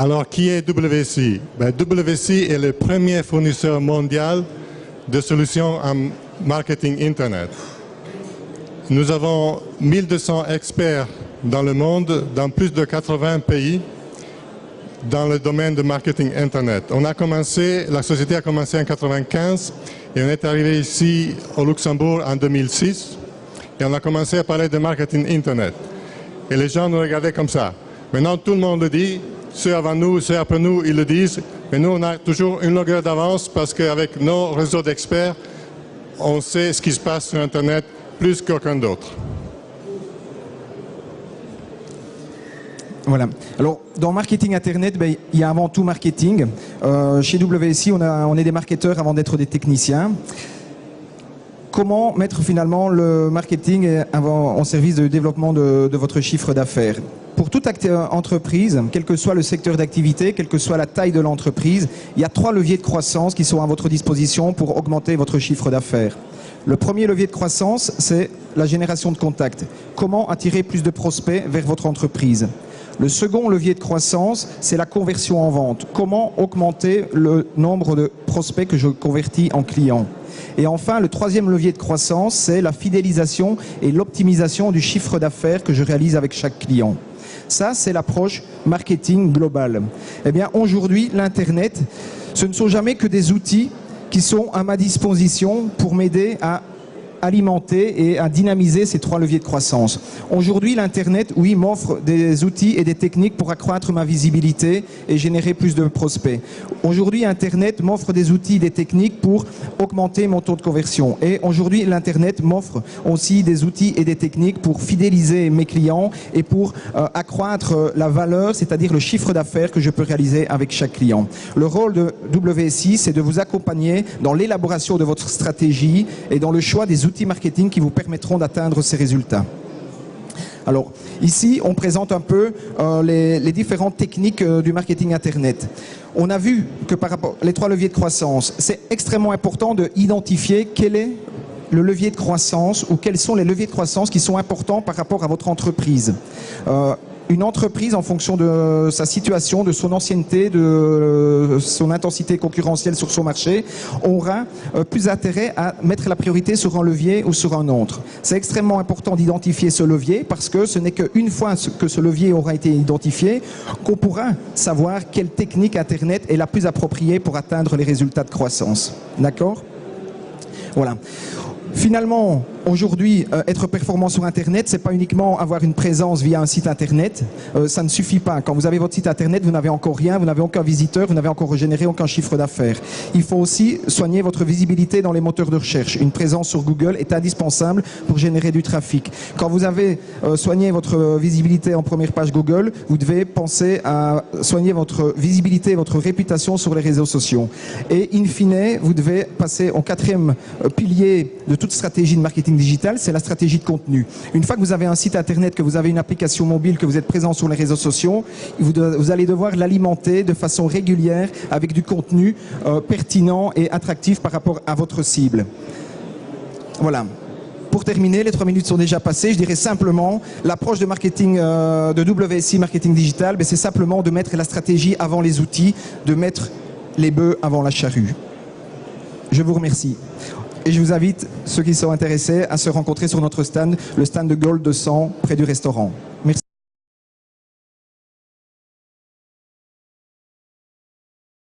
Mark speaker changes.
Speaker 1: Alors, qui est WSI? WSI est le premier fournisseur mondial de solutions en marketing Internet. Nous avons 1200 experts dans le monde, dans plus de 80 pays, dans le domaine de marketing Internet. La société a commencé en 1995 et on est arrivé ici au Luxembourg en 2006 et on a commencé à parler de marketing Internet. Et les gens nous regardaient comme ça. Maintenant, tout le monde le dit. Ceux avant nous, ceux après nous, ils le disent. Mais nous, on a toujours une longueur d'avance parce qu'avec nos réseaux d'experts, on sait ce qui se passe sur Internet plus qu'aucun d'autre.
Speaker 2: Voilà. Alors, dans marketing Internet, il y a avant tout marketing. Chez WSI, on est des marketeurs avant d'être des techniciens. Comment mettre finalement le marketing en service de développement de votre chiffre d'affaires? Pour toute entreprise, quel que soit le secteur d'activité, quelle que soit la taille de l'entreprise, il y a 3 leviers de croissance qui sont à votre disposition pour augmenter votre chiffre d'affaires. Le premier levier de croissance, c'est la génération de contacts. Comment attirer plus de prospects vers votre entreprise? Le second levier de croissance, c'est la conversion en vente. Comment augmenter le nombre de prospects que je convertis en clients? Et enfin, le troisième levier de croissance, c'est la fidélisation et l'optimisation du chiffre d'affaires que je réalise avec chaque client. Ça, c'est l'approche marketing globale. Eh bien, aujourd'hui, l'Internet, ce ne sont jamais que des outils qui sont à ma disposition pour m'aider à alimenter et à dynamiser ces 3 leviers de croissance. Aujourd'hui, l'Internet, oui, m'offre des outils et des techniques pour accroître ma visibilité et générer plus de prospects. Aujourd'hui, Internet m'offre des outils et des techniques pour augmenter mon taux de conversion. Et aujourd'hui, l'Internet m'offre aussi des outils et des techniques pour fidéliser mes clients et pour accroître la valeur, c'est-à-dire le chiffre d'affaires que je peux réaliser avec chaque client. Le rôle de WSI, c'est de vous accompagner dans l'élaboration de votre stratégie et dans le choix des outils marketing qui vous permettront d'atteindre ces résultats. Alors, ici, on présente un peu les différentes techniques du marketing Internet. On a vu que par rapport aux 3 leviers de croissance, c'est extrêmement important d'identifier quel est le levier de croissance ou quels sont les leviers de croissance qui sont importants par rapport à votre entreprise. Une entreprise, en fonction de sa situation, de son ancienneté, de son intensité concurrentielle sur son marché, aura plus intérêt à mettre la priorité sur un levier ou sur un autre. C'est extrêmement important d'identifier ce levier parce que ce n'est qu'une fois que ce levier aura été identifié qu'on pourra savoir quelle technique Internet est la plus appropriée pour atteindre les résultats de croissance. D'accord ? Voilà. Finalement, aujourd'hui, être performant sur Internet, c'est pas uniquement avoir une présence via un site Internet. Ça ne suffit pas. Quand vous avez votre site Internet, vous n'avez encore rien, vous n'avez aucun visiteur, vous n'avez encore généré aucun chiffre d'affaires. Il faut aussi soigner votre visibilité dans les moteurs de recherche. Une présence sur Google est indispensable pour générer du trafic. Quand vous avez soigné votre visibilité en première page Google, vous devez penser à soigner votre visibilité, votre réputation sur les réseaux sociaux. Et in fine, vous devez passer au 4e pilier de toute stratégie de marketing digital, c'est la stratégie de contenu. Une fois que vous avez un site Internet, que vous avez une application mobile, que vous êtes présent sur les réseaux sociaux, vous allez devoir l'alimenter de façon régulière avec du contenu pertinent et attractif par rapport à votre cible. Voilà. Pour terminer, les 3 minutes sont déjà passées. Je dirais simplement, l'approche de marketing de WSI Marketing Digital, c'est simplement de mettre la stratégie avant les outils, de mettre les bœufs avant la charrue. Je vous remercie. Et je vous invite, ceux qui sont intéressés, à se rencontrer sur notre stand, le stand de Gold 200, près du restaurant.